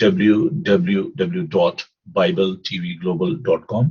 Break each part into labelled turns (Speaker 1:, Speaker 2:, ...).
Speaker 1: www.bibletvglobal.com।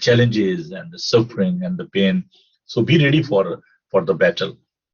Speaker 1: challenges and the suffering and the pain. So be ready for the battle.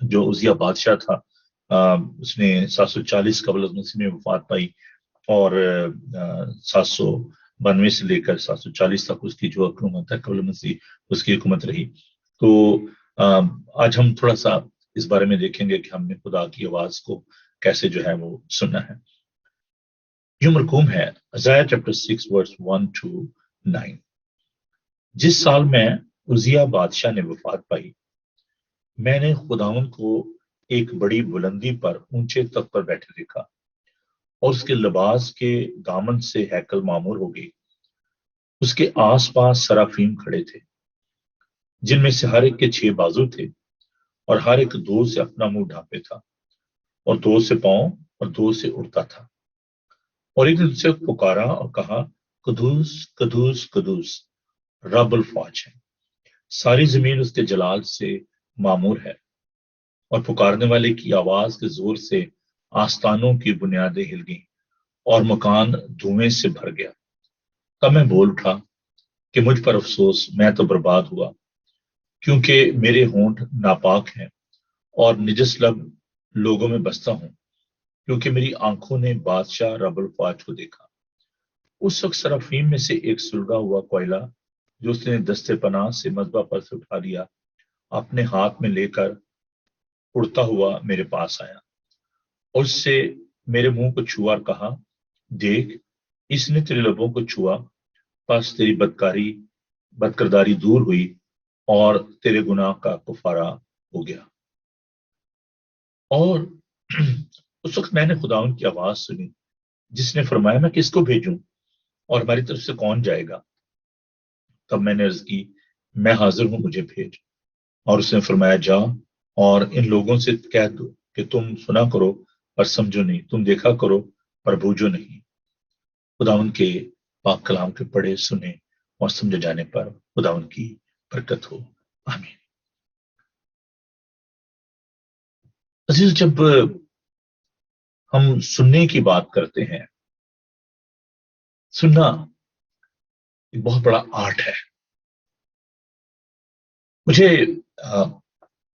Speaker 1: جو عزیہ بادشاہ تھا اس نے 740 قبل از مسیح میں وفات پائی، اور 792 سے لے کر 740 تک اس کی جو حکومت ہے قبل مسیح اس کی حکومت رہی۔ تو آج ہم تھوڑا سا اس بارے میں دیکھیں گے کہ ہم نے خدا کی آواز کو کیسے جو ہے وہ سننا ہے۔ جو مرقوم ہے عزائر چیپٹر 6 ورس 1 to 9۔ جس سال میں عزیہ بادشاہ نے وفات پائی، میں نے خداوند کو ایک بڑی بلندی پر اونچے تخت پر بیٹھے دیکھا، اور اس کے لباس کے دامن سے ہیکل معمور ہو گئی۔ اس کے آس پاس سرافیم کھڑے تھے، جن میں سے ہر ایک کے 6 بازو تھے، اور ہر ایک 2 سے اپنا منہ ڈھانپے تھا، اور 2 سے پاؤں اور 2 سے اڑتا تھا۔ اور ایک نے سے پکارا اور کہا، قدوس قدوس قدوس رب الفواج ہے، ساری زمین اس کے جلال سے معمور ہے۔ اور پکارنے والے کی آواز کے زور سے آستانوں کی بنیادیں ہل گئیں، اور مکان دھوئیں سے بھر گیا۔ تب میں بول اٹھا کہ مجھ پر افسوس، میں تو برباد ہوا، کیونکہ میرے ہونٹ ناپاک ہیں، اور نجس لب لوگوں میں بستا ہوں، کیونکہ میری آنکھوں نے بادشاہ رب الفواج کو دیکھا۔ اس وقت سرافیم میں سے ایک سلگا ہوا کوئلہ جو اس نے دستے پناہ سے مذبح پر سے اٹھا لیا، اپنے ہاتھ میں لے کر اڑتا ہوا میرے پاس آیا، اور اس سے میرے منہ کو چھوا اور کہا، دیکھ، اس نے تیرے لبوں کو چھوا، پس تیری بدکرداری دور ہوئی، اور تیرے گناہ کا کفارہ ہو گیا۔ اور اس وقت میں نے خداوند کی آواز سنی، جس نے فرمایا، میں کس کو بھیجوں اور ہماری طرف سے کون جائے گا؟ تب میں نے عرض کی، میں حاضر ہوں، مجھے بھیج۔ اور اس نے فرمایا، جا اور ان لوگوں سے کہہ دو کہ تم سنا کرو پر سمجھو نہیں، تم دیکھا کرو پر بوجھو نہیں۔ خداوند کے پاک کلام کے پڑھے سنے اور سمجھے جانے پر خداوند کی برکت ہو، آمین۔ عزیز، جب ہم سننے کی بات کرتے ہیں، سننا ایک بہت بڑا آرٹ ہے۔ مجھے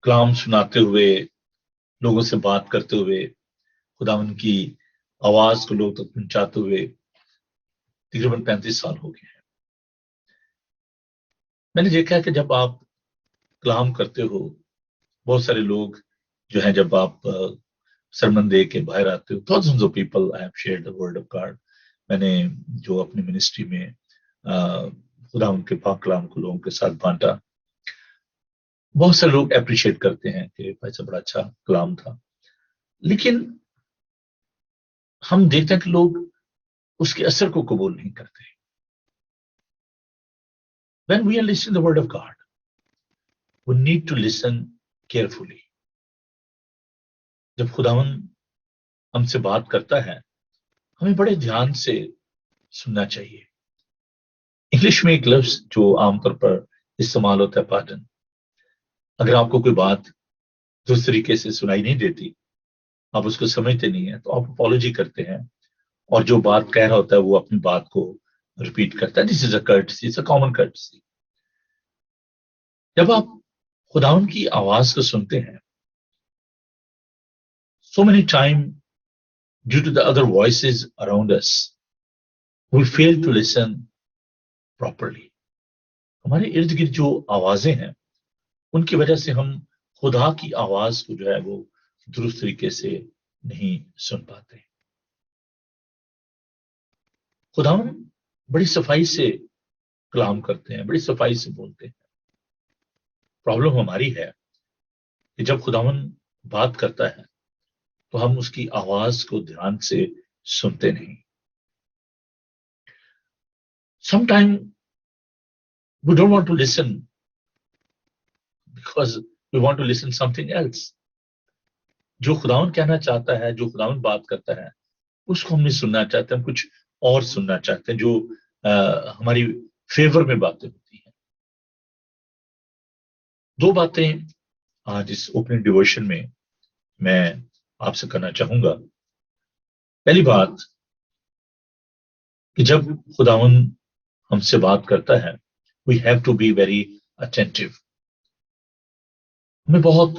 Speaker 1: کلام سناتے ہوئے، لوگوں سے بات کرتے ہوئے، خداوند کی آواز کو لوگ تک پہنچاتے ہوئے تقریباً 35 سال ہو گئے ہیں۔ میں نے دیکھا ہے کہ جب آپ کلام کرتے ہو، بہت سارے لوگ جو ہیں، جب آپ سرمن دے کے باہر آتے ہو، thousands of people I have shared the word of God۔ میں نے جو اپنی منسٹری میں خداوند کے پاک کلام کو لوگوں کے ساتھ بانٹا، بہت سے لوگ اپریشیٹ کرتے ہیں کہ بھائی صاحب بڑا اچھا کلام تھا، لیکن ہم دیکھتے ہیں کہ لوگ اس کے اثر کو قبول نہیں کرتے۔ When we are listening to the word of God, we need to listen carefully۔ جب خداوند ہم سے بات کرتا ہے، ہمیں بڑے دھیان سے سننا چاہیے۔ انگلش میں ایک لفظ جو عام طور پر استعمال ہوتا ہے، پارڈن۔ اگر آپ کو کوئی بات دوسرے طریقے سے سنائی نہیں دیتی، آپ اس کو سمجھتے نہیں ہیں، تو آپ اپالوجی کرتے ہیں، اور جو بات کہہ رہا ہوتا ہے وہ اپنی بات کو ریپیٹ کرتا ہے۔ This is a courtesy، it's a common courtesy۔ جب آپ خداوند کی آواز کو سنتے ہیں، so many time due to the other voices around us we fail to listen properly۔ ہمارے ارد گرد جو آوازیں ہیں، ان کی وجہ سے ہم خدا کی آواز کو جو ہے وہ درست طریقے سے نہیں سن پاتے۔ خداوند بڑی صفائی سے کلام کرتے ہیں، بڑی صفائی سے بولتے ہیں۔ پرابلم ہماری ہے کہ جب خداوند بات کرتا ہے تو ہم اس کی آواز کو دھیان سے سنتے نہیں۔ Sometime we don't want to listen because we want to listen something else۔ جو خداوند کہنا چاہتا ہے، جو خداوند بات کرتا ہے، اس کو ہم نہیں سننا چاہتے، ہم کچھ اور سننا چاہتے ہیں، جو ہماری فیور میں باتیں ہوتی ہیں۔ دو باتیں آج اس اوپننگ ڈیووشن میں آپ سے کرنا چاہوں گا۔ پہلی بات کہ جب خداوند ہم سے بات کرتا ہے، we have to be very attentive۔ ہمیں بہت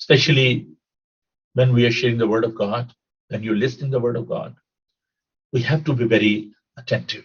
Speaker 1: Especially when we are sharing the word of God, when you're listening the word of God, we have to be very attentive.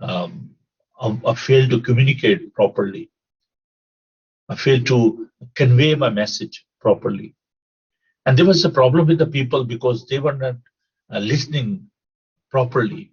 Speaker 1: I failed to communicate properly. I failed to convey my message properly. And there was a problem with the people because they were not listening properly.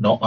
Speaker 1: 9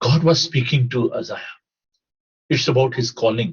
Speaker 1: God was speaking to Isaiah. It's about his calling.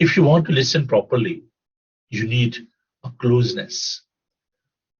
Speaker 1: If you want to listen properly, you need a closeness.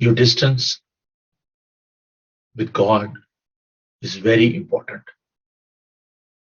Speaker 1: Your distance with God is very important.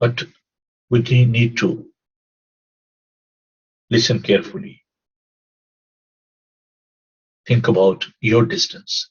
Speaker 1: But we need to listen carefully. Think about your distance.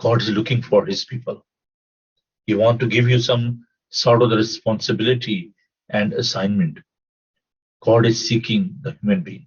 Speaker 1: God is looking for his people. He want to give you some sort of the responsibility and assignment. God is seeking the human being.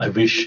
Speaker 1: I wish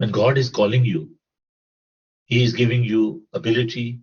Speaker 1: When God is calling you, He is giving you ability.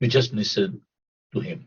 Speaker 1: You just listen to Him.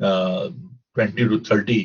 Speaker 1: 20 to 30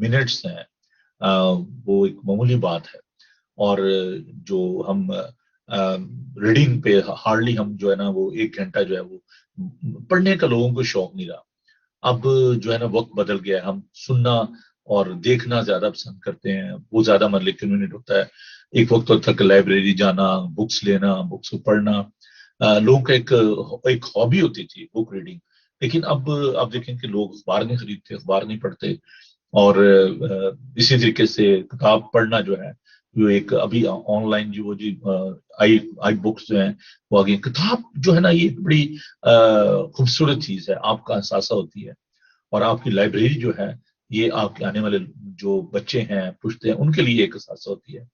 Speaker 1: minutes ہیں وہ ایک معمولی بات ہے. اور جو ہم reading پہ ہارڈلی ہم جو ہے نا وہ 1 گھنٹہ جو ہے وہ پڑھنے کا لوگوں کو شوق نہیں رہا. اب جو ہے نا وقت بدل گیا ہے, ہم سننا اور دیکھنا زیادہ پسند کرتے ہیں, وہ زیادہ ہمارے لیے کنوینئنٹ ہوتا ہے. ایک وقت ہوتا تھا کہ لائبریری جانا, بکس لینا, بکس کو پڑھنا لوگوں کا ایک ہابی ہوتی تھی بک ریڈنگ. لیکن اب دیکھیں کہ لوگ اخبار نہیں خریدتے, اخبار نہیں پڑھتے, اور اسی طریقے سے کتاب پڑھنا جو ہے جو ایک ابھی آن لائن جو جی آئی بکس جو ہیں وہ آگے. کتاب جو ہے نا یہ ایک بڑی خوبصورت چیز ہے, آپ کا احساسہ ہوتی ہے. اور آپ کی لائبریری جو ہے یہ آپ کے آنے والے جو بچے ہیں پوچھتے ہیں ان کے لیے ایک احساسہ ہوتی ہے.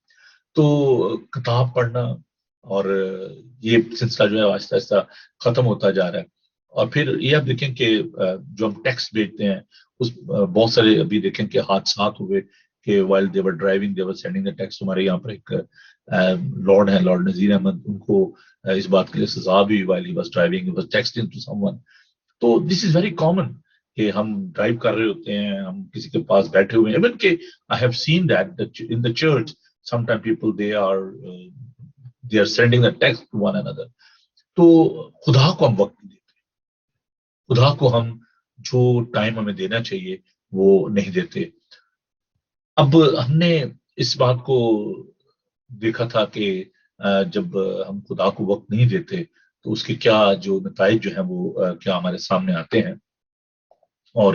Speaker 1: تو کتاب پڑھنا اور یہ سلسلہ جو ہے آہستہ آہستہ ختم ہوتا جا رہا ہے. اور پھر یہ آپ دیکھیں کہ جو ہم ٹیکسٹ بھیجتے ہیں اس بہت سارے ابھی دیکھیں کہ حادثات ہوئے کہ while they were driving they were sending the text. ہمارے یہاں پر ایک لارڈ ہیں, لارڈ نذیر احمد, ان کو اس بات کے لیے سزا بھی while he was driving he was texting to someone. تو دس از ویری کامن کہ ہم ڈرائیو کر رہے ہوتے ہیں, ہم کسی کے پاس بیٹھے ہوئے ہیں. ایون کہ I have seen that in the church some time people they are sending the text to one اندر. تو خدا کو ہم وقت نہیں دیتے, خدا کو ہم جو ٹائم ہمیں دینا چاہیے وہ نہیں دیتے. اب ہم نے اس بات کو دیکھا تھا کہ جب ہم خدا کو وقت نہیں دیتے تو اس کے کیا جو نتائج جو ہیں وہ کیا ہمارے سامنے آتے ہیں. اور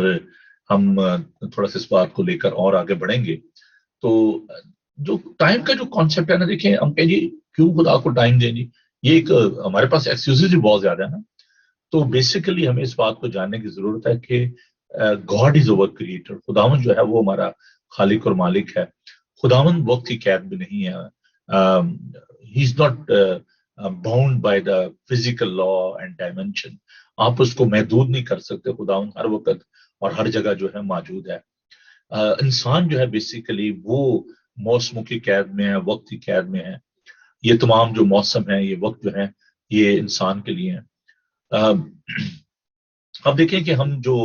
Speaker 1: ہم تھوڑا سا اس بات کو لے کر اور آگے بڑھیں گے. تو جو ٹائم کا جو کانسیپٹ ہے نا, دیکھیں ہم کہیں جی کیوں خدا کو ٹائم دیں جی, یہ ایک ہمارے پاس ایکسکیوزز بھی بہت زیادہ ہے نا. تو بیسیکلی ہمیں اس بات کو جاننے کی ضرورت ہے کہ گاڈ از اوور کریٹر. خداوند جو ہے وہ ہمارا خالق اور مالک ہے. خداوند وقت کی قید میں نہیں ہے. He is not bound by the physical law and dimension. آپ اس کو محدود نہیں کر سکتے. خداوند ہر وقت اور ہر جگہ جو ہے موجود ہے. انسان جو ہے بیسیکلی وہ موسموں کی قید میں ہے, وقت کی قید میں ہے. یہ تمام جو موسم ہیں, یہ وقت جو ہے یہ انسان کے لیے ہیں. اب دیکھیں کہ ہم جو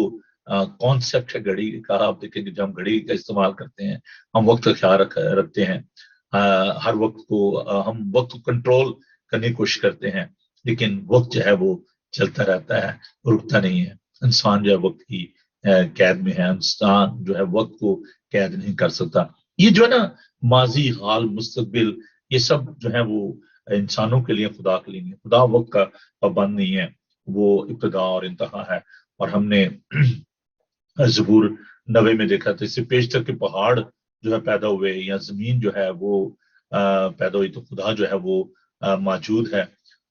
Speaker 1: کانسیپٹ ہے گھڑی کا, آپ دیکھیں کہ جب ہم گھڑی کا استعمال کرتے ہیں ہم وقت کا خیال رکھتے ہیں. ہر وقت کو ہم وقت کو کنٹرول کرنے کی کوشش کرتے ہیں, لیکن وقت جو ہے وہ چلتا رہتا ہے, رکتا نہیں ہے. انسان جو ہے وقت کی قید میں ہے. انسان جو ہے وقت کو قید نہیں کر سکتا. یہ جو ہے نا ماضی, حال, مستقبل, یہ سب جو ہے وہ انسانوں کے لیے, خدا کے لیے نہیں. خدا وقت کا پابند نہیں ہے, وہ ابتدا اور انتہا ہے. اور ہم نے زبور 90 میں دیکھا تھا, اس سے پیشتر کے پہاڑ جو ہے پیدا ہوئے یا زمین جو ہے وہ پیدا ہوئی, تو خدا جو ہے وہ موجود ہے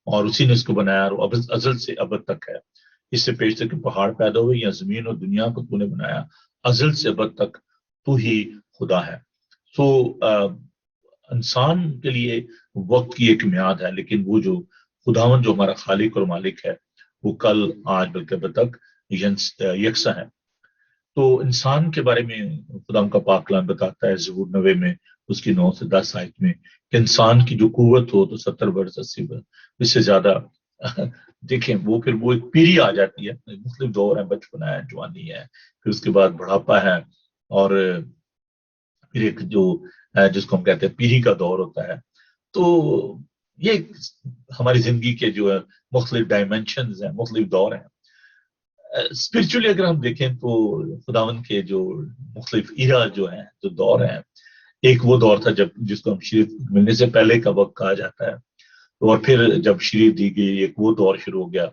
Speaker 1: اور اسی نے اس کو بنایا اور ازل سے ابد تک ہے. اس سے پیشتر کے پہاڑ پیدا ہوئے یا زمین اور دنیا کو تو نے بنایا, ازل سے ابد تک تو ہی خدا ہے. تو انسان کے لیے وقت کی ایک میعاد ہے, لیکن وہ جو خداوند جو ہمارا خالق اور مالک ہے وہ کل, آج, بلکہ اب تک یکساں ہے. تو انسان کے بارے میں خدا کا پاک کلام بتاتا ہے زبور 90 میں اس کی 9 سے 10 آیت میں کہ انسان کی جو قوت ہو تو 70 برس 80 برس, اس سے زیادہ دیکھیں وہ پھر وہ ایک پیری آ جاتی ہے. مختلف دور ہیں, بچپنا ہے, جوانی ہے, پھر اس کے بعد بڑھاپا ہے, اور پھر ایک جو جس کو ہم کہتے ہیں پیری کا دور ہوتا ہے. تو یہ ہماری زندگی کے جو ہے مختلف ڈائمینشنز ہیں, مختلف دور ہیں. اسپرچولی اگر ہم دیکھیں تو خداوند کے جو مختلف ایرا جو ہیں, جو دور ہیں, ایک وہ دور تھا جب جس کو ہم شریعت ملنے سے پہلے کا وقت کہا جاتا ہے, اور پھر جب شریعت دی گئی ایک وہ دور شروع ہو گیا,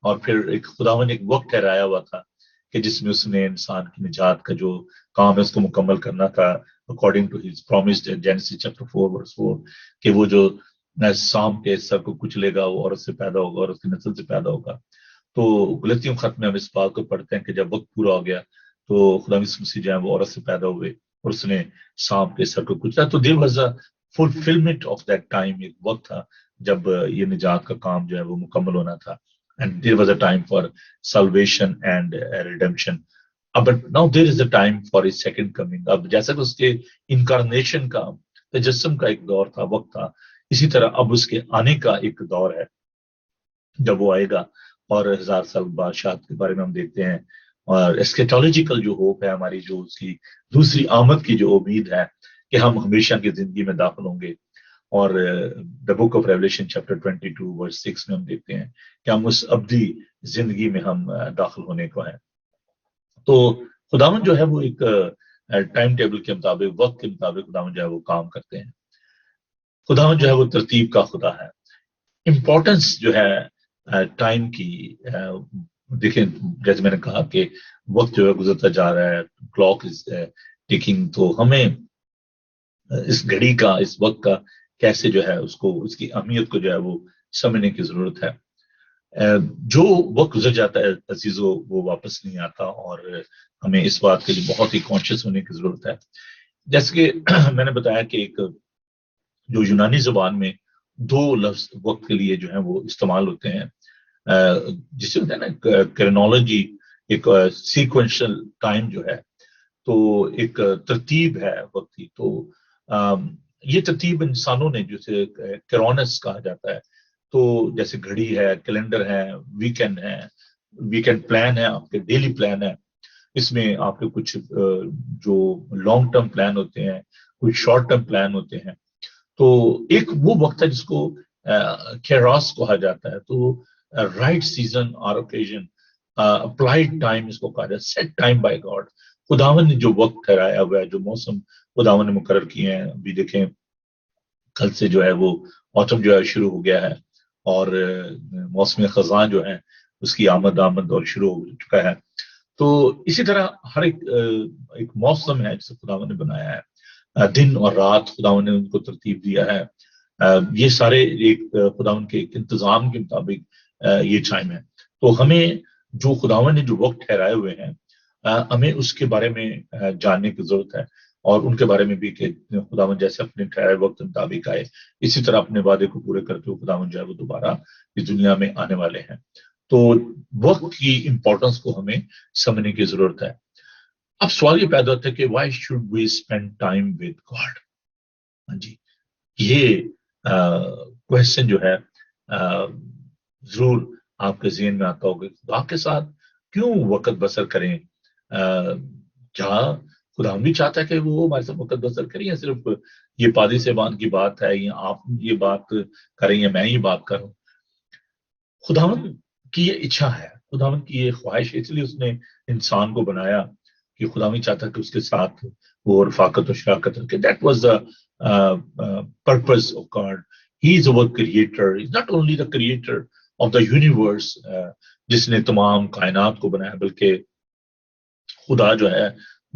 Speaker 1: اور پھر ایک خداوند ایک وقت ٹھہرایا ہوا تھا کہ جس میں اس نے انسان کی نجات کا جو کام ہے اس کو مکمل کرنا تھا according to his promised Genesis chapter 4 کہ وہ جو سام کے سر کو کچلے گا وہ عورت سے پیدا ہوگا اور اس کی نسل سے پیدا ہوگا. تو غلطیوں خط میں ہم اس بات کو پڑھتے ہیں کہ جب وقت پورا ہو گیا تو خدا یسوع مسیح جو ہے وہ عورت سے پیدا ہوئے اور اس نے سانپ کے سر کو کچلا. تو دیر was a fulfilment of that time, ایک وقت تھا جب یہ نجات کا کام جو ہے وہ مکمل ہونا تھا. And there was a time for salvation and redemption. اب now there is a time for his second coming. اب جیسا کہ اس کے انکارنیشن کا, تجسم کا ایک دور تھا, وقت تھا, اسی طرح اب اس کے آنے کا ایک دور ہے جب وہ آئے گا. اور 1000 سال بادشاہت کے بارے میں ہم دیکھتے ہیں اور اسکیٹولوجیکل جو ہوپ ہے ہماری، جو اس کی دوسری آمد کی جو امید ہے کہ ہم ہمیشہ کی زندگی میں داخل ہوں گے. اور دا بک آف ریولیشن چیپٹر 22 ورس 6 میں ہم دیکھتے ہیں کہ ہم اس ابدی زندگی میں ہم داخل ہونے کو ہیں. تو خداوند جو ہے وہ ایک ٹائم ٹیبل کے مطابق، وقت کے مطابق خداوند جو ہے وہ کام کرتے ہیں. خداوند جو ہے وہ ترتیب کا خدا ہے. امپورٹنس جو ہے ٹائم کی، دیکھیں جیسے میں نے کہا کہ وقت جو ہے گزرتا جا رہا ہے، کلاک از ٹیکنگ، تو ہمیں اس گھڑی کا، اس وقت کا کیسے جو ہے اس کو، اس کی اہمیت کو جو ہے وہ سمجھنے کی ضرورت ہے. جو وقت گزر جاتا ہے عزیزو وہ واپس نہیں آتا، اور ہمیں اس بات کے لیے بہت ہی کانشیس ہونے کی ضرورت ہے. جیسے کہ میں نے بتایا کہ ایک جو یونانی زبان میں دو لفظ وقت کے لیے جو ہیں وہ استعمال ہوتے ہیں، جسے ہوتا ہے نا کرنالوجی، ایک سیکوینشل ٹائم جو ہے، تو ایک ترتیب ہے وقت کی. تو یہ ترتیب انسانوں نے، جسے کرونس کہا جاتا ہے، تو جیسے گھڑی ہے، کیلنڈر ہے، ویکینڈ ہے، ویکینڈ پلان ہے، آپ کے ڈیلی پلان ہے. اس میں آپ کے کچھ جو لانگ ٹرم پلان ہوتے ہیں، کچھ شارٹ ٹرم پلان ہوتے ہیں. تو ایک وہ وقت ہے جس کو کیراس کہا جاتا ہے. تو رائٹ سیزن اور اوکیزن، اپلائڈ ٹائم اس کو کہا جاتا ہے، سیٹ ٹائم بائی گاڈ. خداون نے جو وقت ٹھہرایا ہوا ہے، جو موسم خداون نے مقرر کیے ہیں. ابھی دیکھیں کل سے جو ہے وہ موسم جو ہے شروع ہو گیا ہے، اور موسم خزاں جو ہے اس کی آمد اور شروع ہو چکا ہے. تو اسی طرح ہر ایک موسم ہے جسے خداون نے بنایا ہے. دن اور رات خداون نے ان کو ترتیب دیا ہے. یہ سارے ایک خداون کے ایک انتظام کے مطابق یہ ٹائم ہے. تو ہمیں جو خداون نے جو وقت ٹھہرائے ہوئے ہیں، ہمیں اس کے بارے میں جاننے کی ضرورت ہے، اور ان کے بارے میں بھی کہ خداون جیسے اپنے ٹھہرائے وقت مطابق آئے، اسی طرح اپنے وعدے کو پورے کرتے ہوئے خداون جو ہے وہ دوبارہ اس دنیا میں آنے والے ہیں. تو وقت کی امپورٹنس کو ہمیں سمجھنے کی ضرورت ہے. اب سوال یہ پیدا ہوتا ہے کہ why should we spend time with God. ہاں جی، یہ کوشچن جو ہے ضرور آپ کے ذہن میں آتا ہوگا. خدا کے ساتھ کیوں وقت بسر کریں؟ جہاں خدا ہم بھی چاہتا ہے کہ وہ ہمارے ساتھ وقت بسر کریں، یا صرف یہ پادری صاحبان کی بات ہے، یا آپ یہ بات کریں یا میں یہ بات کروں؟ خداون کی یہ اچھا ہے، خداون کی یہ خواہش ہے، اس لیے اس نے انسان کو بنایا کہ خداون چاہتا کہ اس کے ساتھ وہ رفاقت و شراکت رکھے. That was the purpose of God. He is over creator, is not only the creator of the universe, جس نے تمام کائنات کو بنایا، بلکہ خدا جو ہے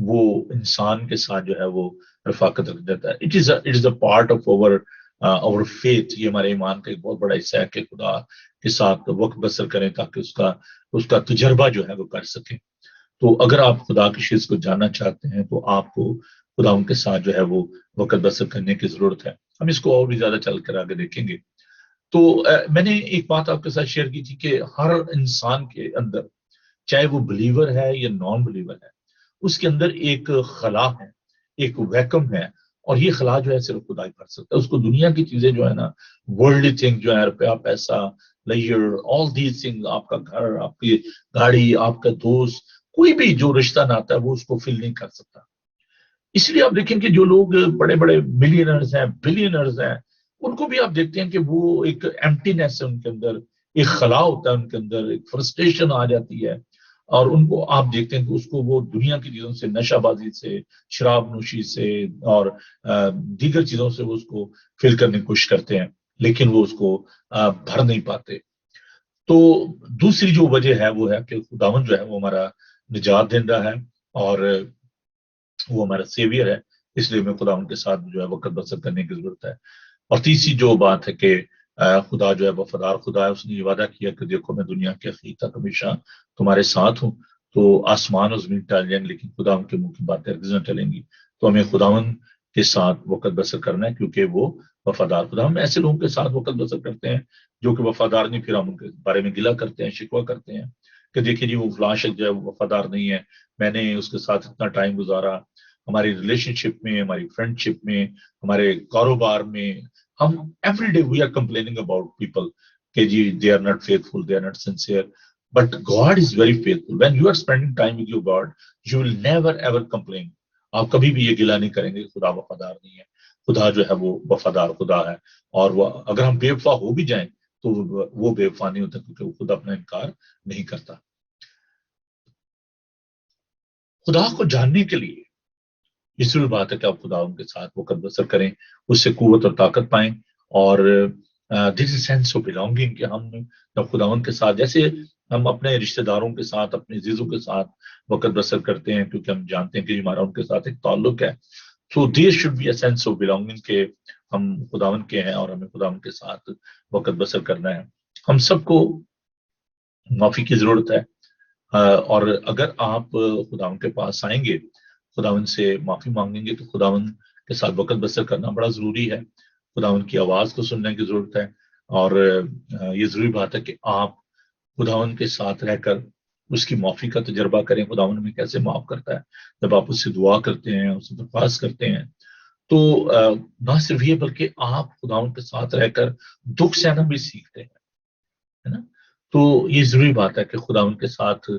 Speaker 1: وہ انسان کے ساتھ جو ہے وہ رفاقت رکھ دیتا ہے. It is a part of اور فیتھ. یہ ہمارے ایمان کا ایک بہت بڑا حصہ ہے کہ خدا کے ساتھ وقت بسر کریں تاکہ اس کا تجربہ جو ہے وہ کر سکیں. تو اگر آپ خدا کی چیز کو جاننا چاہتے ہیں تو آپ کو خدا ان کے ساتھ جو ہے وہ وقت بسر کرنے کی ضرورت ہے. ہم اس کو اور بھی زیادہ چل کر آگے دیکھیں گے. تو میں نے ایک بات آپ کے ساتھ شیئر کی تھی کہ ہر انسان کے اندر، چاہے وہ بلیور ہے یا نان بلیور ہے، اس کے اندر ایک خلا ہے، ایک ویکم ہے. اور یہ خلا جو ہے صرف خدا ہی بھر سکتا ہے. اس کو دنیا کی چیزیں جو ہے نا، ورلڈلی تھنگ جو ہے، روپیہ، پیسہ، لیئر، آل دیز تھنگ، آپ کا گھر، آپ کی گاڑی، آپ کا دوست، کوئی بھی جو رشتہ ناتا ہے وہ اس کو فل نہیں کر سکتا. اس لیے آپ دیکھیں کہ جو لوگ بڑے بڑے ملینرز ہیں، بلینرز ہیں، ان کو بھی آپ دیکھتے ہیں کہ وہ ایک ایمٹینس ہے ان کے اندر، ایک خلا ہوتا ہے ان کے اندر، ایک فرسٹریشن آ جاتی ہے. اور ان کو آپ دیکھتے ہیں کہ اس کو وہ دنیا کی چیزوں سے، نشہ بازی سے، شراب نوشی سے اور دیگر چیزوں سے وہ اس کو فل کرنے کی کوشش کرتے ہیں، لیکن وہ اس کو بھر نہیں پاتے. تو دوسری جو وجہ ہے وہ ہے کہ خداوند جو ہے وہ ہمارا نجات دہندہ ہے، اور وہ ہمارا سیویئر ہے. اس لیے ہمیں خداوند کے ساتھ جو ہے وقت بسر کرنے کی ضرورت ہے. اور تیسری جو بات ہے کہ خدا جو ہے وفادار خدا ہے. اس نے یہ وعدہ کیا کہ دیکھو میں دنیا کے آخر تک ہمیشہ تمہارے ساتھ ہوں. تو آسمان اور زمین ٹل جائیں گے لیکن خدا ان کے منہ کی باتیں ہرگز نہ ٹلیں گی. تو ہمیں خداوند کے ساتھ وقت بسر کرنا ہے، کیونکہ وہ وفادار خدا. ہم ایسے لوگوں کے ساتھ وقت بسر کرتے ہیں جو کہ وفادار نہیں، پھر ہم ان کے بارے میں گلہ کرتے ہیں، شکوہ کرتے ہیں کہ دیکھیے جی وہ فلاں شخص جو ہے وہ وفادار نہیں ہے، میں نے اس کے ساتھ اتنا ٹائم گزارا. ہماری ریلیشن شپ میں، ہماری فرینڈ شپ میں، ہمارے کاروبار میں، ہم every day we are complaining about people کہ جی they are not faithful, they are not sincere. But God is very faithful. When you are spending time with your God, you will never ever complain. آپ کبھی بھی یہ گلا نہیں کریں گے کہ خدا وفادار نہیں ہے. خدا جو ہے وہ وفادار خدا ہے, اور وہ اگر ہم بے وفا ہو بھی جائیں تو وہ بے وفا نہیں ہوتا, کیونکہ وہ خدا اپنا انکار نہیں کرتا. خدا کو جاننے کے لیے یہ ضرور بات ہے کہ آپ خدا ان کے ساتھ وقت بسر کریں, اس سے قوت اور طاقت پائیں. اور دس از سینس آف بلانگنگ کہ ہم جب خدا ان کے ساتھ, جیسے ہم اپنے رشتہ داروں کے ساتھ, اپنے عزیزوں کے ساتھ وقت بسر کرتے ہیں کیونکہ ہم جانتے ہیں کہ ہمارا ان کے ساتھ ایک تعلق ہے. So there should be a sense of belonging کہ ہم خداوند کے ہیں اور ہمیں خداوند کے ساتھ وقت بسر کرنا ہے. ہم سب کو معافی کی ضرورت ہے, اور اگر آپ خداوند کے پاس آئیں گے, خداوند سے معافی مانگیں گے, تو خداوند کے ساتھ وقت بسر کرنا بڑا ضروری ہے. خداوند کی آواز کو سننے کی ضرورت ہے, اور یہ ضروری بات ہے کہ آپ خداوند کے ساتھ رہ کر اس کی معافی کا تجربہ کریں. خداوند ہمیں کیسے معاف کرتا ہے. جب آپ اس سے دعا کرتے ہیں, اس سے درخواست کرتے ہیں, تو نہ صرف یہ بلکہ آپ خداوند کے ساتھ رہ کر دکھ سہنا بھی سیکھتے ہیں, ہے نا. تو یہ ضروری بات ہے کہ خداوند کے ساتھ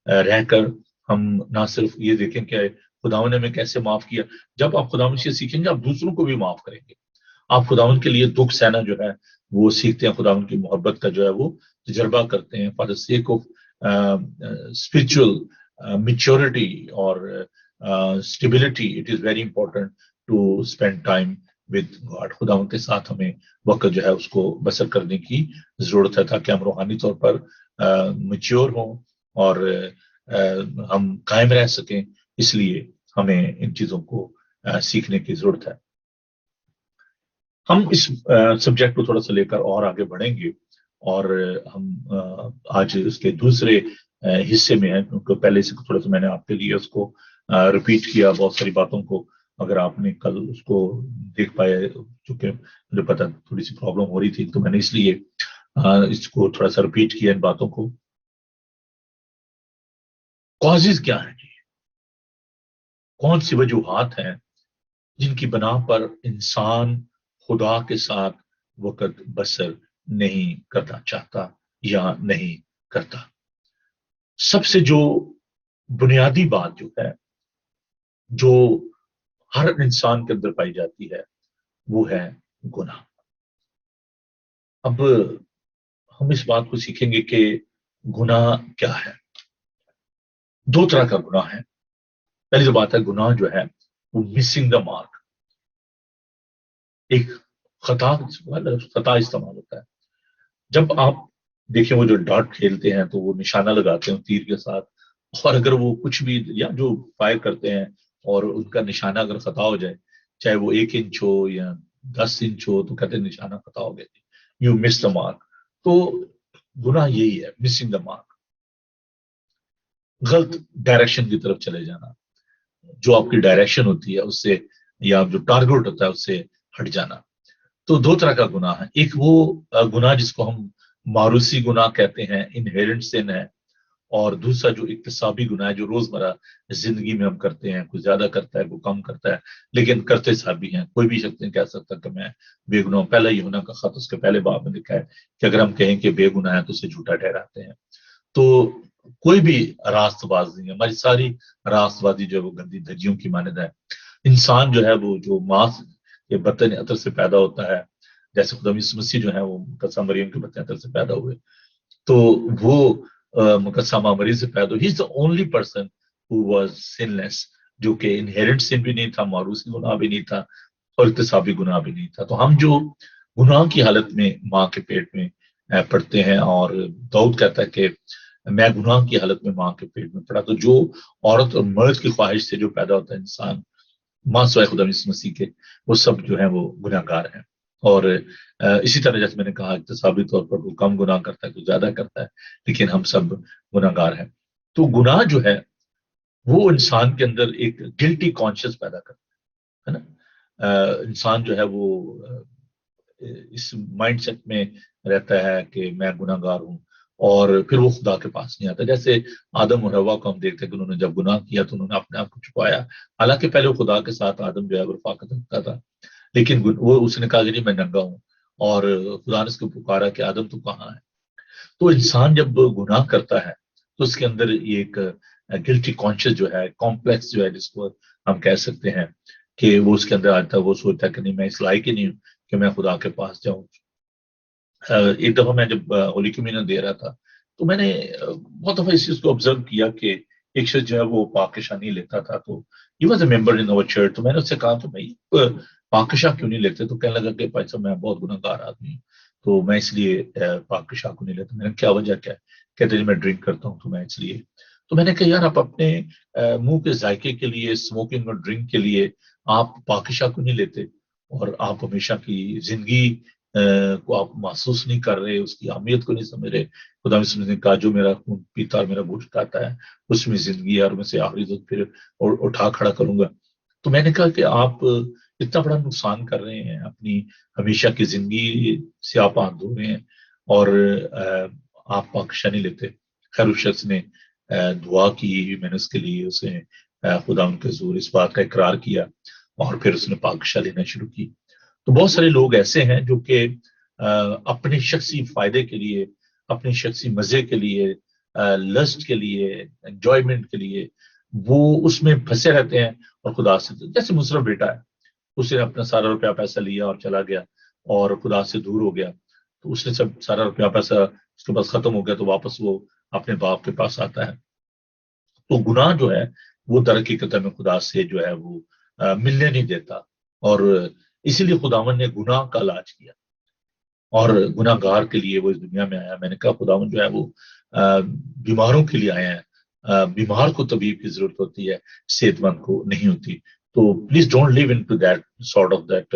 Speaker 1: رہ کر ہم نہ صرف یہ دیکھیں کہ خداوند نے ہمیں کیسے معاف کیا. جب آپ خداوند سے سیکھیں گے, آپ دوسروں کو بھی معاف کریں گے. آپ خداوند کے لیے دکھ سہنا جو ہے وہ سیکھتے ہیں, خداوند کی محبت کا جو ہے وہ تجربہ کرتے ہیں. For the sake of spiritual maturity اور stability, it is very important to spend time with God. خداوند کے ساتھ ہمیں وقت جو ہے اس کو بسر کرنے کی ضرورت ہے, تاکہ ہم روحانی طور پر میچور ہوں اور ہم قائم رہ سکیں. اس لیے ہمیں ان چیزوں کو سیکھنے کی ضرورت ہے. ہم اس سبجیکٹ کو تھوڑا سا لے کر اور آگے بڑھیں گے, اور ہم آج اس کے دوسرے حصے میں ہیں, کیونکہ پہلے سے تھوڑا سا میں نے آپ کے لیے اس کو ریپیٹ کیا بہت ساری باتوں کو. اگر آپ نے کل اس کو دیکھ پائے, چونکہ مجھے پتا تھوڑی سی پرابلم ہو رہی تھی, تو میں نے اس لیے اس کو تھوڑا سا ریپیٹ کیا ان باتوں کو. کازز کیا ہیں جی, کون سی وجوہات ہیں جن کی بنا پر انسان خدا کے ساتھ وقت بسر نہیں کرنا چاہتا یا نہیں کرتا. سب سے جو بنیادی بات جو ہے, جو ہر انسان کے اندر پائی جاتی ہے, وہ ہے گناہ. اب ہم اس بات کو سیکھیں گے کہ گناہ کیا ہے. دو طرح کا گناہ ہے. پہلی جو بات ہے, گناہ جو ہے وہ مسنگ دا مارک, ایک خطا استعمال ہوتا ہے. جب آپ دیکھیں وہ جو ڈاٹ کھیلتے ہیں تو وہ نشانہ لگاتے ہیں تیر کے ساتھ, اور اگر وہ کچھ بھی یا جو فائر کرتے ہیں اور ان کا نشانہ اگر خطا ہو جائے, چاہے وہ 1 انچ ہو یا 10 انچ ہو, تو کہتے ہیں نشانہ خطا ہو گیا, یو مس دا مارک. تو گناہ یہی ہے, مسنگ دا مارک, غلط ڈائریکشن کی طرف چلے جانا. جو آپ کی ڈائریکشن ہوتی ہے اس سے, یا جو ٹارگٹ ہوتا ہے اس سے ہٹ جانا. تو دو طرح کا گناہ ہے. ایک وہ گناہ جس کو ہم ماروثی گناہ کہتے ہیں, انہیرنٹ سن ہے, اور دوسرا جو اکتسابی گناہ ہے جو روزمرہ زندگی میں ہم کرتے ہیں. کوئی زیادہ کرتا ہے, کوئی کم کرتا ہے, لیکن کرتے سب بھی ہیں. کوئی بھی شخص نہیں کہہ سکتا کہ میں بے گناہ ہوں. پہلا یوحنا کا خط اس کے پہلے باب میں لکھا ہے کہ اگر ہم کہیں کہ بے گناہ ہے تو اسے جھوٹا ٹھہراتے ہیں. تو کوئی بھی راست باز نہیں ہے. ہماری ساری راست بازی جو ہے وہ گندی دھجیوں کی مانند ہے. انسان جو ہے وہ جو ماس کے بطن عطر سے پیدا ہوتا ہے, جیسے خدا یسوع مسیح جو ہے وہ مقدسہ مریم کے بطن عطر سے پیدا ہوئے, تو وہ مقدسہ مریم سے پیدا ہوئی. He is the only person who was sinless, جو کہ انہیرنٹ سن بھی نہیں تھا, ماروثی گناہ بھی نہیں تھا, اور اکتسابی گناہ بھی نہیں تھا. تو ہم جو گناہ کی حالت میں ماں کے پیٹ میں پڑتے ہیں, اور داؤد کہتا ہے کہ میں گناہ کی حالت میں ماں کے پیٹ میں پڑا. تو جو عورت اور مرد کی خواہش سے جو پیدا ہوتا ہے انسان ماں سوائے خدا یسوع مسیح کے, وہ سب جو ہیں وہ گناہ گار ہیں. اور اسی طرح جیسے میں نے کہا اقتصابی طور پر کوئی کم گناہ کرتا ہے, کوئی زیادہ کرتا ہے, لیکن ہم سب گناہ گار ہیں. تو گناہ جو ہے وہ انسان کے اندر ایک گلٹی کانشیس پیدا کرتا ہے نا. انسان جو ہے وہ اس مائنڈ سیٹ میں رہتا ہے کہ میں گناہ گار ہوں, اور پھر وہ خدا کے پاس نہیں آتا. جیسے آدم اور حوا کو ہم دیکھتے ہیں کہ انہوں نے جب گناہ کیا تو انہوں نے اپنے آپ کو چھپایا. حالانکہ پہلے وہ خدا کے ساتھ آدم جو ہے وہ رفاقت رکھتا تھا, لیکن وہ اس نے کہا کہ نہیں میں ننگا ہوں, اور خدا نے اس کو پکارا کہ آدم تو کہاں ہے. تو انسان جب گناہ کرتا ہے تو اس کے اندر یہ ایک گلٹی کانشیس جو ہے، کمپلیکس جو ہے، جس کو ہم کہہ سکتے ہیں کہ وہ اس کے اندر آتا ہے. وہ سوچتا ہے کہ نہیں، میں اس لائق ہی نہیں ہوں کہ میں خدا کے پاس جاؤں. ایک دفعہ میں جب ہولی کمیونین دے رہا تھا تو میں نے بہت دفعہ اس چیز کو آبزرو کیا کہ ایک شخص جو ہے وہ پاکشاہ نہیں لیتا تھا. تو he was a member in over church. تو میں نے اس سے کہا تو بھائی پاکشاہ کیوں نہیں لیتے؟ تو کہنے لگا کہ بھائی صاحب میں بہت گناہ گار آدمی ہوں تو میں اس لیے پاکشاہ کو نہیں لیتا. میں نے کیا وجہ کیا ہے؟ کہتے ہیں میں ڈرنک کرتا ہوں تو میں اس لیے. تو میں نے کہا یار آپ اپنے منہ کے ذائقے کے لیے، اسموکنگ اور ڈرنک کے لیے آپ پاکشاہ کو نہیں لیتے، اور آپ ہمیشہ کی زندگی کو آپ محسوس نہیں کر رہے، اس کی اہمیت کو نہیں سمجھ رہے. خدا نے کہا جو میرا خون پیتا اور میرا گوشت کھاتا ہے اس میں زندگی ہے، اور میں سے آخری تک پھر اٹھا کھڑا کروں گا. تو میں نے کہا کہ آپ اتنا بڑا نقصان کر رہے ہیں، اپنی ہمیشہ کی زندگی سے آپ ہاتھ دھو رہے ہیں، اور آپ پاکشاہ نہیں لیتے. خیر اس شخص نے دعا کی، میں نے اس کے لیے اسے خدا ان کے حضور اس بات کا اقرار کیا، اور پھر اس نے پاکشاہ لینا شروع کی. تو بہت سارے لوگ ایسے ہیں جو کہ اپنے شخصی فائدے کے لیے، اپنے شخصی مزے کے لیے، لسٹ کے لیے، انجوائمنٹ کے لیے وہ اس میں پھنسے رہتے ہیں. اور خدا سے، جیسے مصرف بیٹا ہے، اس نے اپنا سارا روپیہ پیسہ لیا اور چلا گیا اور خدا سے دور ہو گیا. تو اس نے سب سارا روپیہ پیسہ اس کے پاس ختم ہو گیا تو واپس وہ اپنے باپ کے پاس آتا ہے. تو گناہ جو ہے وہ درحقیقت میں خدا سے جو ہے وہ ملنے نہیں دیتا. اور اسی لیے خداوند نے گناہ کا علاج کیا اور گناہ گار کے لیے وہ اس دنیا میں آیا. میں نے کہا خداوند جو ہے وہ بیماروں کے لیے آیا ہے. بیمار کو طبیب کی ضرورت ہوتی ہے، صحت مند کو نہیں ہوتی. تو please don't live into that sort of that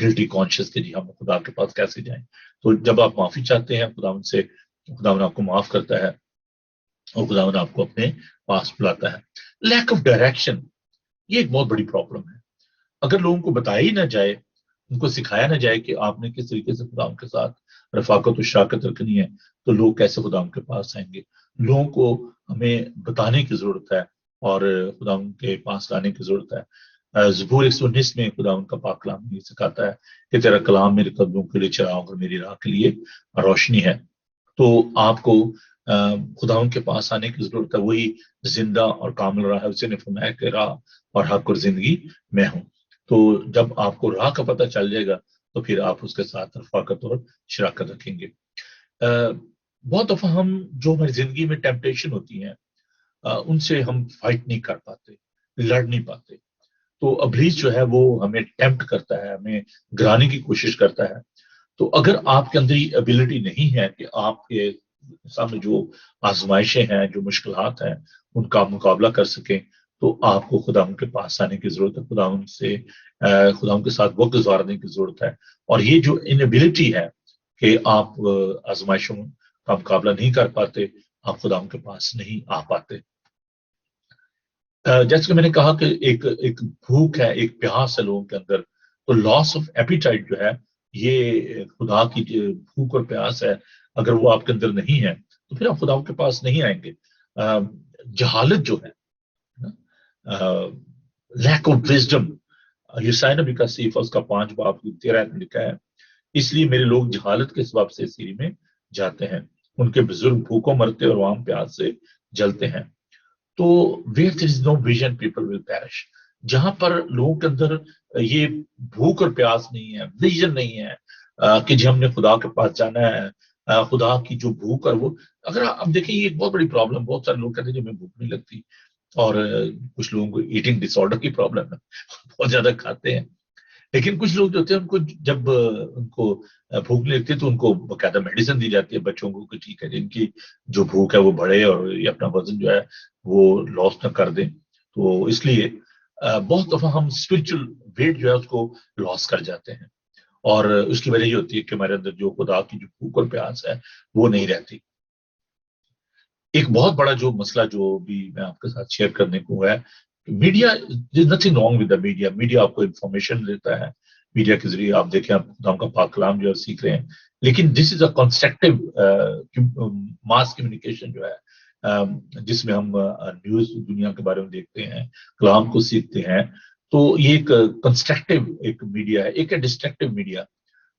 Speaker 1: guilty conscious کہ جی ہم خدا کے پاس کیسے جائیں. تو جب آپ معافی چاہتے ہیں خداوند سے، خداوند آپ کو معاف کرتا ہے اور خداوند آپ کو اپنے پاس بلاتا ہے. لیک آف ڈائریکشن یہ ایک بہت بڑی پرابلم ہے. اگر لوگوں کو بتایا ہی نہ جائے، ان کو سکھایا نہ جائے کہ آپ نے کس طریقے سے خدا کے ساتھ رفاقت و شراکت رکھنی ہے، تو لوگ کیسے خدا کے پاس آئیں گے؟ لوگوں کو ہمیں بتانے کی ضرورت ہے اور خدا کے پاس لانے کی ضرورت ہے. زبور 119 میں خدا کا پاک کلام یہ سکھاتا ہے کہ تیرا کلام میرے قدموں کے لیے چراغ اور میری راہ کے لیے روشنی ہے. تو آپ کو خدا کے پاس آنے کی ضرورت ہے. وہی زندہ اور کامل راہ ہے. اسے نے فرمایا کہ راہ اور حق اور زندگی میں ہوں. تو جب آپ کو راہ کا پتہ چل جائے گا تو پھر آپ اس کے ساتھ رفاقت اور شراکت رکھیں گے. بہت دفعہ ہم جو ہماری زندگی میں ٹیمپٹیشن ہوتی ہیں ان سے ہم فائٹ نہیں کر پاتے، لڑ نہیں پاتے. تو ابلیس جو ہے وہ ہمیں ٹیمپٹ کرتا ہے، ہمیں گرانے کی کوشش کرتا ہے. تو اگر آپ کے اندر یہ ایبلٹی نہیں ہے کہ آپ کے سامنے جو آزمائشیں ہیں، جو مشکلات ہیں، ان کا مقابلہ کر سکیں، تو آپ کو خدا ان کے پاس آنے کی ضرورت ہے. خدا ان کے ساتھ وقت گزارنے کی ضرورت ہے. اور یہ جو انیبلٹی ہے کہ آپ آزمائشوں کا مقابلہ نہیں کر پاتے، آپ خدا ان کے پاس نہیں آ پاتے. جیسے کہ میں نے کہا کہ ایک بھوک ہے، ایک پیاس ہے لوگوں کے اندر. تو لاس آف ایپیٹائٹ جو ہے یہ خدا کی بھوک اور پیاس ہے. اگر وہ آپ کے اندر نہیں ہے تو پھر آپ خدا کے پاس نہیں آئیں گے. جہالت جو ہے، لیک آف وزڈم، یسائی نبی کا صحیفہ اس کا 5 باب 13 میں لکھا ہے، اس لیے میرے لوگ جہالت کے سبب سے سیری میں جاتے ہیں، ان کے بزرگ بھوکوں مرتے اور عوام پیاس سے جلتے ہیں. تو where there is no vision people will perish. جہاں پر لوگوں کے اندر یہ بھوک اور پیاس نہیں ہے، ویژن نہیں ہے کہ جی ہم نے خدا کے پاس جانا ہے، خدا کی جو بھوک ہے وہ، اگر آپ دیکھیں یہ ایک بہت بڑی پرابلم. بہت سارے لوگ کہتے ہیں جی ہمیں بھوک نہیں لگتی، اور کچھ لوگوں کو ایٹنگ ڈس آرڈر کی پرابلم ہے، بہت زیادہ کھاتے ہیں. لیکن کچھ لوگ جو ہوتے ہیں ان کو جب ان کو بھوک نہیں لگتی تو ان کو باقاعدہ میڈیسن دی جاتی ہے بچوں کو کہ ٹھیک ہے جن کی جو بھوک ہے وہ بڑھے اور یہ اپنا وزن جو ہے وہ لاس نہ کر دیں. تو اس لیے بہت دفعہ ہم اسپرچل ویٹ جو ہے اس کو لاس کر جاتے ہیں، اور اس کی وجہ یہ ہوتی ہے کہ ہمارے اندر جو خدا کی جو بھوک اور پیاس ہے وہ نہیں رہتی. ایک بہت بڑا جو مسئلہ جو بھی میں آپ کے ساتھ شیئر کرنے کو ہے، media, nothing wrong with the media. Media آپ کو انفارمیشن دیتا ہے، میڈیا کے ذریعے آپ دیکھیں آپ خدا کا پاک کلام جو ہے سیکھ رہے ہیں. لیکن دس is a constructive mass communication جو ہے، جس میں ہم نیوز دنیا کے بارے میں دیکھتے ہیں، کلام کو سیکھتے ہیں. تو یہ ایک کنسٹرکٹیو ایک میڈیا ہے، ایک ہے ڈسٹرکٹیو میڈیا.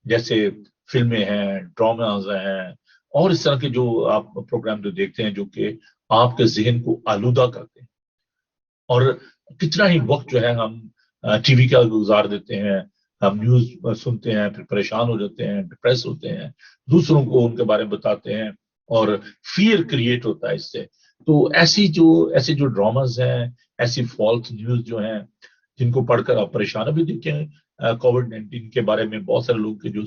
Speaker 1: جیسے فلمیں ہیں، ڈراماز ہیں، اور اس طرح کے جو آپ پروگرام جو دیکھتے ہیں جو کہ آپ کے ذہن کو آلودہ کرتے ہیں. اور کتنا ہی وقت جو ہے ہم ٹی وی کا گزار دیتے ہیں، ہم نیوز سنتے ہیں، پھر پریشان ہو جاتے ہیں، ڈپریس ہوتے ہیں، دوسروں کو ان کے بارے میں بتاتے ہیں، اور فیئر کریٹ ہوتا ہے اس سے. تو ایسے جو ڈراماز ہیں، ایسی فالس نیوز جو ہیں جن کو پڑھ کر آپ پریشان بھی دیکھیں. کووڈ 19 کے بارے میں بہت سارے لوگ کے جو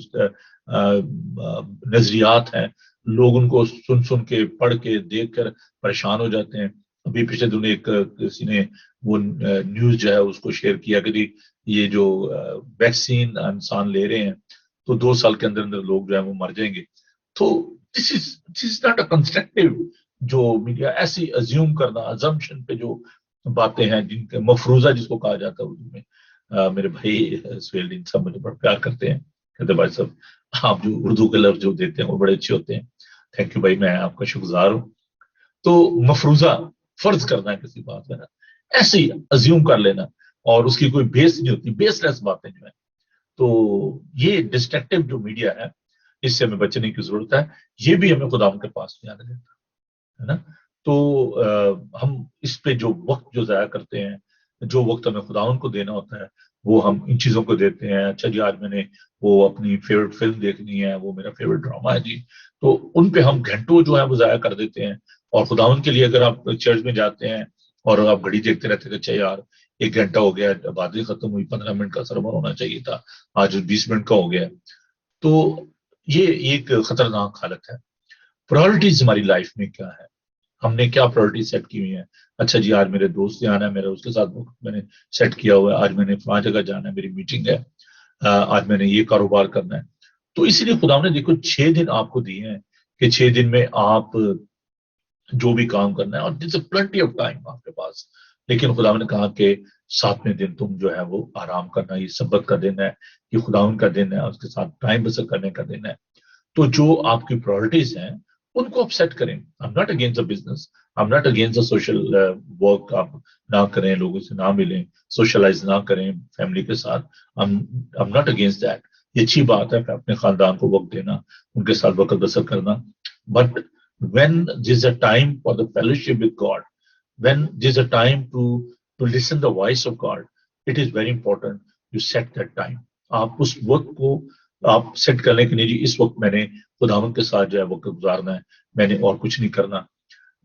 Speaker 1: نظریات ہیں، لوگ ان کو سن سن کے پڑھ کے دیکھ کر پریشان ہو جاتے ہیں. ابھی پچھلے دنوں ایک کسی نے وہ نیوز جو ہے اس کو شیئر کیا کہ یہ جو ویکسین انسان لے رہے ہیں تو 2 سال کے اندر اندر لوگ جو ہے وہ مر جائیں گے. تو دس از ناٹ اے کنسٹرکٹیو. جو میڈیا ایسی ازیوم کرنا، ازمپشن پہ جو باتیں ہیں جن کے مفروضہ جس کو کہا جاتا ہے اردو میں. میرے بھائی سہیل دین صاحب مجھے بڑا پیار کرتے ہیں، کہتے بھائی صاحب آپ جو اردو کے لفظ جو دیتے ہیں وہ بڑے اچھے ہوتے ہیں. تھینک یو بھائی، میں آپ کا شکر گزار ہوں. تو مفروضہ فرض کرنا ہے کسی بات میں نا، ایسے ہی ازیوم کر لینا، اور اس کی کوئی بیس نہیں ہوتی، بیس لیس باتیں جو ہیں. تو یہ ڈسٹرکٹیو جو میڈیا ہے اس سے ہمیں بچنے کی ضرورت ہے. یہ بھی ہمیں خدا کے پاس نہیں آنے دیتا ہے نا. تو ہم اس پہ جو وقت جو ضائع کرتے ہیں، جو وقت ہمیں خدا کو دینا ہوتا ہے وہ ہم ان چیزوں کو دیتے ہیں. اچھا جی آج میں نے وہ اپنی فیوریٹ فلم دیکھنی ہے، وہ میرا فیوریٹ ڈرامہ ہے جی، تو ان پہ ہم گھنٹوں جو ہے وہ ضائع کر دیتے ہیں. اور خداون کے لیے اگر آپ چرچ میں جاتے ہیں اور آپ گھڑی دیکھتے رہتے ہیں، اچھا یار 1 گھنٹہ ہو گیا، باتیں ختم ہوئی، 15 منٹ کا سرمن ہونا چاہیے تھا، آج 20 منٹ کا ہو گیا. تو یہ ایک خطرناک حالت ہے. پرائرٹیز ہماری لائف میں کیا ہے، ہم نے کیا پرائرٹی سیٹ کی ہوئی ہیں. اچھا جی آج میرے دوست سے آنا ہے، میرا اس کے ساتھ میں نے سیٹ کیا ہوا ہے، آج میں نے فلاں جگہ جانا ہے، میری میٹنگ ہے، آج میں نے یہ کاروبار کرنا ہے. تو اسی لیے خدا نے دیکھو 6 دن آپ کو دیے ہیں کہ 6 دن میں آپ جو بھی کام کرنا ہے، اور جس پلنٹی آف ٹائم آپ کے پاس. لیکن خدا نے کہا کہ 7ویں دن تم جو ہے وہ آرام کرنا، یہ سبت کا دن ہے، یہ خدا کا دن ہے، اس کے ساتھ ٹائم بسر کرنے کا دن ہے. تو جو آپ کی پرائرٹیز ہیں ان کو آپ سیٹ کریں. I'm not against the business, I'm not against the social work. آپ نہ کریں، لوگوں سے نہ ملیں، سوشلائز نہ کریں فیملی کے ساتھ. I'm not against that. یہ اچھی بات ہے کہ اپنے خاندان کو وقت دینا، ان کے ساتھ وقت بسر کرنا. But when there's a time for the fellowship with God, when there's a time to listen the voice of God, it is very important you set that time. آپ اس وقت کو آپ سیٹ کرنے کے لیے جی اس وقت میں نے خداوند کے ساتھ جو ہے وقت گزارنا ہے، میں نے اور کچھ نہیں کرنا.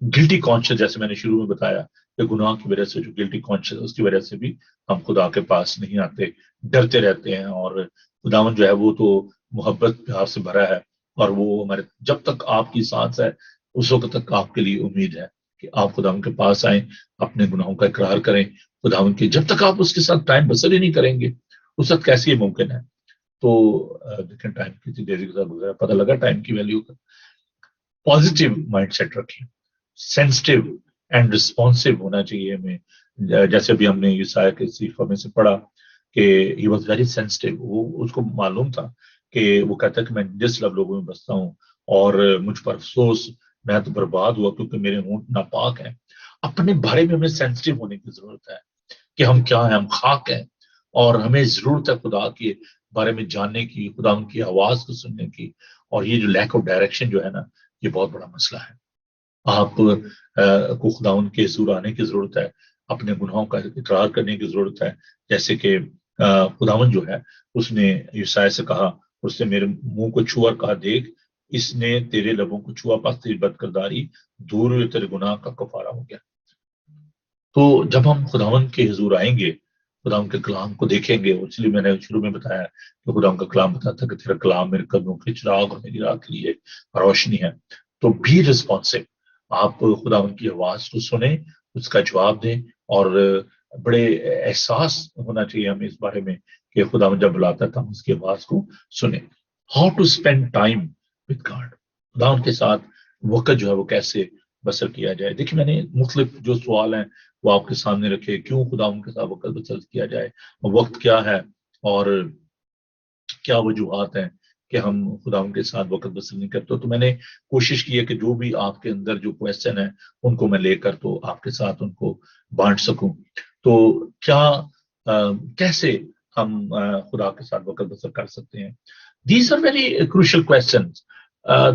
Speaker 1: گلٹی کانشیس جیسے میں نے شروع میں بتایا کہ گناہ کی وجہ سے جو گلٹی کانشیس اس کی وجہ سے بھی ہم خدا کے پاس نہیں آتے، ڈرتے رہتے ہیں. اور خداوند جو ہے وہ تو محبت پیار سے بھرا ہے، اور وہ ہمارے جب تک آپ کی سانس ہے اس وقت تک آپ کے لیے امید ہے کہ آپ خداوند کے پاس آئیں، اپنے گناہوں کا اقرار کریں. خداوند کے جب تک آپ اس کے ساتھ ٹائم بسر ہی نہیں کریں گے اس وقت کیسے یہ ممکن ہے. تو دیکھیں ٹائم کتنی دیری کے ساتھ گزرا، پتہ لگا ٹائم کی ویلیو کا. پازیٹیو مائنڈ سیٹ رکھیں، سینسٹیو اینڈ رسپانسو ہونا چاہیے ہمیں. جیسے ابھی ہم نے یسایہ کے صحیفہ میں سے پڑھا کہ ہی واز ویری سینسٹیو. وہ اس کو معلوم تھا کہ وہ کہتا ہے کہ میں جس لوگوں میں بستا ہوں اور مجھ پر افسوس، میں تو برباد ہوا کیونکہ میرے ہونٹ ناپاک ہیں. اپنے بارے میں ہمیں سینسٹیو ہونے کی ضرورت ہے کہ ہم کیا ہیں، ہم خاک ہیں، اور ہمیں ضرورت ہے خدا کے بارے میں جاننے کی، خدا ان کی آواز کو سننے کی. اور یہ جو لیک آف ڈائریکشن جو ہے نا، یہ بہت بڑا مسئلہ ہے. آپ کو خدا ان کے حضور آنے کی ضرورت ہے، اپنے گناہوں کا اقرار کرنے کی ضرورت ہے. جیسے کہ خداون جو ہے اس نے یسایہ سے کہا، اس نے میرے منہ کو چھوا اور کہا دیکھ اس نے تیرے لبوں کو چھوا، پس تیری بدکرداری دور ہوئے، تیرے گناہ کا کفارہ ہو گیا. تو جب ہم خداون کے حضور آئیں گے، خدا ان کے کلام کو دیکھیں گے، اس لیے میں نے شروع میں بتایا کہ خدا ان کا کلام بتاتا کہ تیرا کلام میرے قدموں کے چراغ اور میری راہ کے لیے روشنی ہے. تو بھی رسپانسو، آپ خدا ان کی آواز کو سنیں، اس کا جواب دیں. اور بڑے احساس ہونا چاہیے ہمیں اس بارے میں کہ خدا جب بلاتا ہے تو ہم اس کی آواز کو سنیں. How to spend time with God, خدا ان کے ساتھ وقت جو ہے وہ کیسے بسر کیا جائے. دیکھیں میں نے مختلف جو سوال ہیں وہ آپ کے سامنے رکھے. کیوں خدا ان کے ساتھ وقت بسر کیا جائے، وقت کیا ہے، اور کیا وجوہات ہیں کہ ہم خدا ان کے ساتھ وقت بسر نہیں کرتے. تو میں نے کوشش کی ہے کہ جو بھی آپ کے اندر جو کویسچن ہیں ان کو میں لے کر تو آپ کے ساتھ ان کو بانٹ سکوں. تو کیا کیسے ہم خدا کے ساتھ وقت بسر کر سکتے ہیں. These are very crucial questions.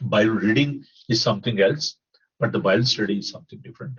Speaker 1: Bible reading is something else, but the Bible study is something different.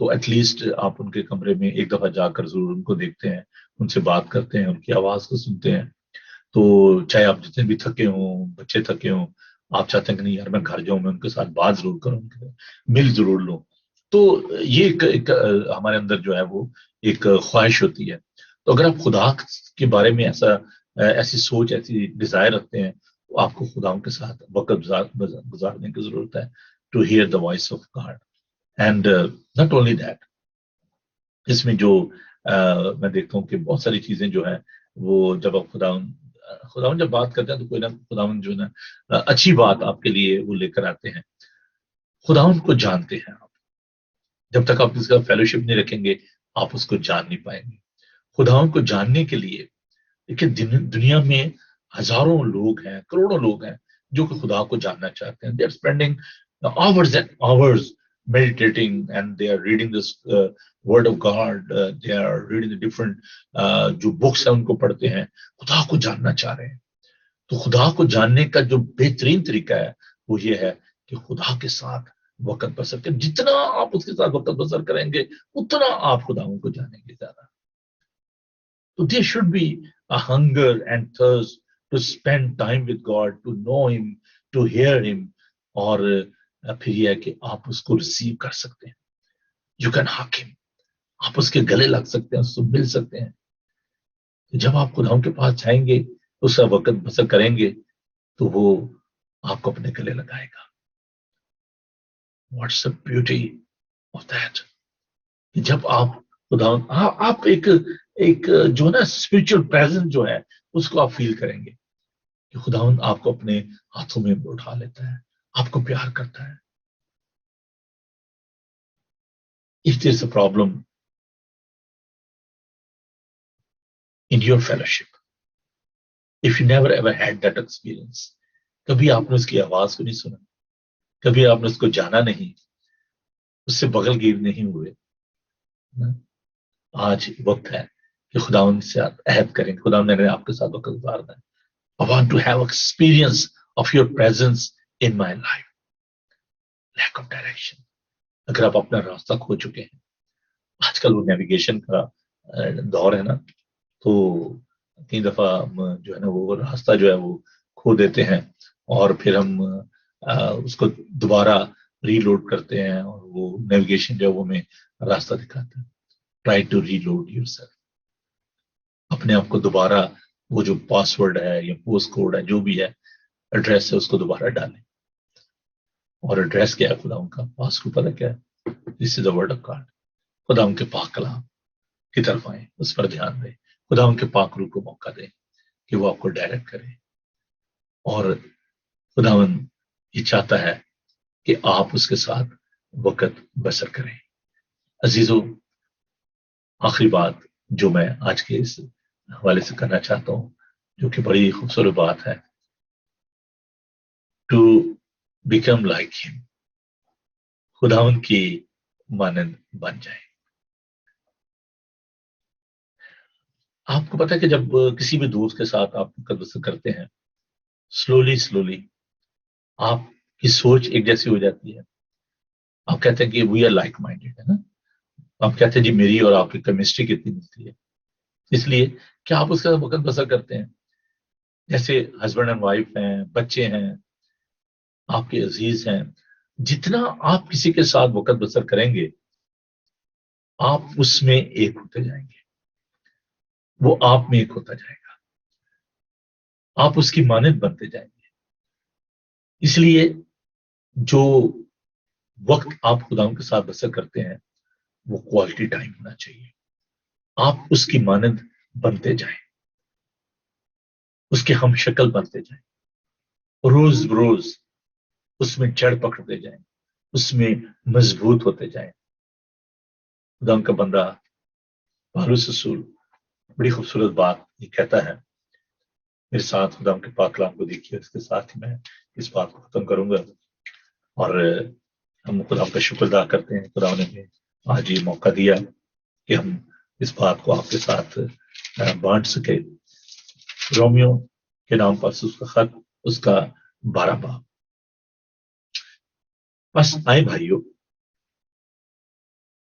Speaker 1: تو ایٹ لیسٹ آپ ان کے کمرے میں ایک دفعہ جا کر ضرور ان کو دیکھتے ہیں، ان سے بات کرتے ہیں، ان کی آواز کو سنتے ہیں. تو چاہے آپ جتنے بھی تھکے ہوں، بچے تھکے ہوں، آپ چاہتے ہیں کہ نہیں یار میں گھر جاؤں، میں ان کے ساتھ بات ضرور کروں، ان کے مل ضرور لوں. تو یہ ایک ہمارے اندر جو ہے وہ ایک خواہش ہوتی ہے. تو اگر آپ خدا کے بارے میں ایسی سوچ، ایسی ڈیزائر رکھتے ہیں، تو آپ کو خداؤں کے ساتھ وقت گزارنے کی ضرورت ہے، to hear the voice of God. And not only that, اس میں جو میں دیکھتا ہوں کہ بہت ساری چیزیں جو ہیں وہ جب آپ خداون جب بات کرتے ہیں تو کوئی نہ خداون جو ہے نا اچھی بات آپ کے لیے وہ لے کر آتے ہیں. خداون کو جانتے ہیں آپ، جب تک آپ اس کا فیلوشپ نہیں رکھیں گے آپ اس کو جان نہیں پائیں گے. خداون کو جاننے کے لیے دیکھیے دنیا میں ہزاروں لوگ ہیں، کروڑوں لوگ ہیں جو کہ خدا کو جاننا چاہتے ہیں. They are spending hours and hours meditating, and they are reading this word of God. They are reading the different جو books ہیں ان کو پڑھتے ہیں، خدا کو جاننا چاہ رہے ہیں. تو خدا کو جاننے کا جو بہترین طریقہ ہے وہ یہ ہے کہ خدا کے ساتھ وقت بسر کریں. جتنا آپ اس کے ساتھ وقت بسر کریں گے اتنا آپ خداؤں کو جانیں گے زیادہ. So there should be a hunger and thirst to spend time with God, to know Him, to hear Him. اور پھر یہ ہے کہ آپ اس کو ریسیو کر سکتے ہیں. You can hug Him. آپ اس کے گلے لگ سکتے ہیں، اس سے مل سکتے ہیں. جب آپ خداؤں کے پاس جائیں گے، اس کا وقت بسر کریں گے، تو وہ آپ کو اپنے گلے لگائے گا. What's the beauty of that؟ جب آپ خدا آپ ایک جو ہے نا اسپرچل پریزنس جو ہے اس کو آپ فیل کریں گے کہ خداوند آپ کو اپنے ہاتھوں میں اٹھا لیتا ہے، آپ کو پیار کرتا ہے. If there's a problem in your fellowship, if you never ever had that experience، کبھی آپ نے اس کی آواز کو نہیں سنا، کبھی آپ نے اس کو جانا نہیں، اس سے بغل گیر نہیں ہوئے، آج وقت ہے کہ خداوند سے آپ عہد کریں. خداوند نے آپ کے ساتھ وقت گزارنا ہے. I want to have experience of your presence in my life. Lack of direction. اگر آپ اپنا راستہ کھو چکے ہیں، آج کل وہ نیویگیشن کا دور ہے نا، تو کئی دفعہ ہم جو ہے نا وہ راستہ جو ہے وہ کھو دیتے ہیں، اور پھر ہم اس کو دوبارہ ری لوڈ کرتے ہیں، اور وہ نیویگیشن جو ہے وہ ہمیں راستہ دکھاتا ہے. Try to reload yourself. اپنے آپ کو دوبارہ وہ جو پاس ورڈ ہے یا پوسٹ کوڈ ہے جو بھی ہے، ایڈریس ہے، اس کو دوبارہ ڈالیں. اور ایڈریس کیا ہے خدا ان کا، پاس کو پتہ کیا ہے، this is the word of God. خدا ان کے پاک کلام کی طرف آئیں، اس پر دھیان دیں. خدا ان کے پاک روح کو موقع دیں کہ وہ آپ کو ڈائریکٹ کرے. اور خداوند یہ چاہتا ہے کہ آپ اس کے ساتھ وقت بسر کریں. عزیزو، آخری بات جو میں آج کے اس حوالے سے کرنا چاہتا ہوں، جو کہ بڑی خوبصورت بات ہے، ٹو بیکم لائک ہم، خداوند کی مانند بن جائیں. آپ کو پتا ہے کہ جب کسی بھی دوست کے ساتھ آپ وقت کرتے ہیں، سلولی آپ کی سوچ ایک جیسی ہو جاتی ہے. آپ کہتے ہیں کہ وی آر لائک مائنڈیڈ، ہے نا. آپ کہتے ہیں جی میری اور آپ کی کیمسٹری کتنی ملتی ہے. اس لیے کہ آپ اس کا وقت بسر کرتے ہیں. جیسے ہسبینڈ اینڈ وائف ہیں، بچے ہیں، آپ کے عزیز ہیں. جتنا آپ کسی کے ساتھ وقت بسر کریں گے، آپ اس میں ایک ہوتے جائیں گے، وہ آپ میں ایک ہوتا جائے گا، آپ اس کی مانند بنتے جائیں گے. اس لیے جو وقت آپ خداوند کے ساتھ بسر کرتے ہیں وہ کوالٹی ٹائم ہونا چاہیے. آپ اس کی مانند بنتے جائیں، اس کے ہم شکل بنتے جائیں، روز بروز اس میں جڑ پکڑتے جائیں، اس میں مضبوط ہوتے جائیں. خدا کا بندہ پالوس رسول بڑی خوبصورت بات یہ کہتا ہے. میرے ساتھ خدا کے پاک کلام کو دیکھیے، اس کے ساتھ ہی میں اس بات کو ختم کروں گا. اور ہم خدا کا شکر ادا کرتے ہیں، خدا نے ہمیں آج یہ موقع دیا کہ ہم اس بات کو آپ کے ساتھ بانٹ سکے. رومیو کے نام پر اس کا خط، اس کا 12 باب. بس آئے بھائیوں،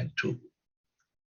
Speaker 1: and 2।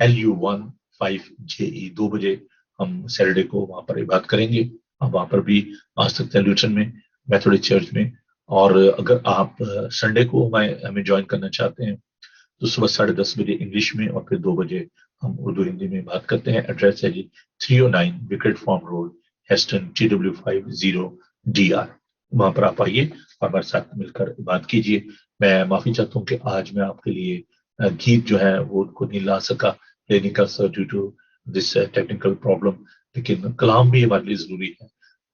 Speaker 1: LU1 5JE 2 بجے ہم سیٹرڈے کو وہاں پر عبادت کریں گے. آپ وہاں پر بھی آ سکتے ہیں لیوٹن میں میتھوڈسٹ چرچ میں. اور اگر آپ سنڈے کو ہمیں جوائن کرنا چاہتے ہیں تو صبح 10:30 بجے انگلش میں اور پھر 2 بجے ہم اردو ہندی میں بات کرتے ہیں. ایڈریس ہے جی 309 وکٹ فارم روڈ ہیسٹن TW50DR. وہاں پر آپ آئیے اور ہمارے ساتھ مل کر بات کیجیے. میں معافی چاہتا ہوں کہ آج میں آپ کے لیے گیت جو ہے وہ ان کو نہیں لا سکا لینے کا sir due to this technical problem. لیکن کلام بھی ہمارے لیے ضروری ہے,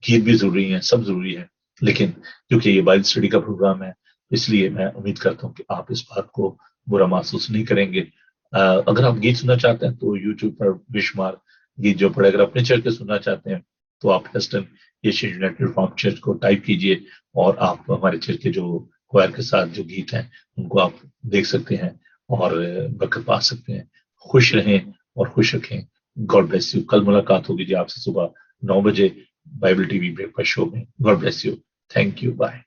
Speaker 1: گیت بھی ضروری ہے, سب ضروری ہے. لیکن کیونکہ یہ بائبل اسٹڈی کا پروگرام ہے اس لیے میں امید کرتا ہوں کہ آپ اس بات کو برا محسوس نہیں کریں گے. اگر آپ گیت سننا چاہتے ہیں تو یوٹیوب پر بے شمار گیت جو پڑے. اگر اپنے چرچ کے سننا چاہتے ہیں تو آپ ہیسٹن ایشین یونائٹڈ ریفارمڈ چرچ کو ٹائپ کیجئے اور آپ ہمارے چرچ کے جو کوائر کے ساتھ جو گیت ہیں ان کو آپ دیکھ سکتے ہیں اور برکت پا سکتے ہیں. خوش رہیں اور خوش رکھیں. God bless you. کل ملاقات ہوگی جی آپ سے صبح 9 بجے Bible T V breakfast show میں. God bless you. Thank you. Bye.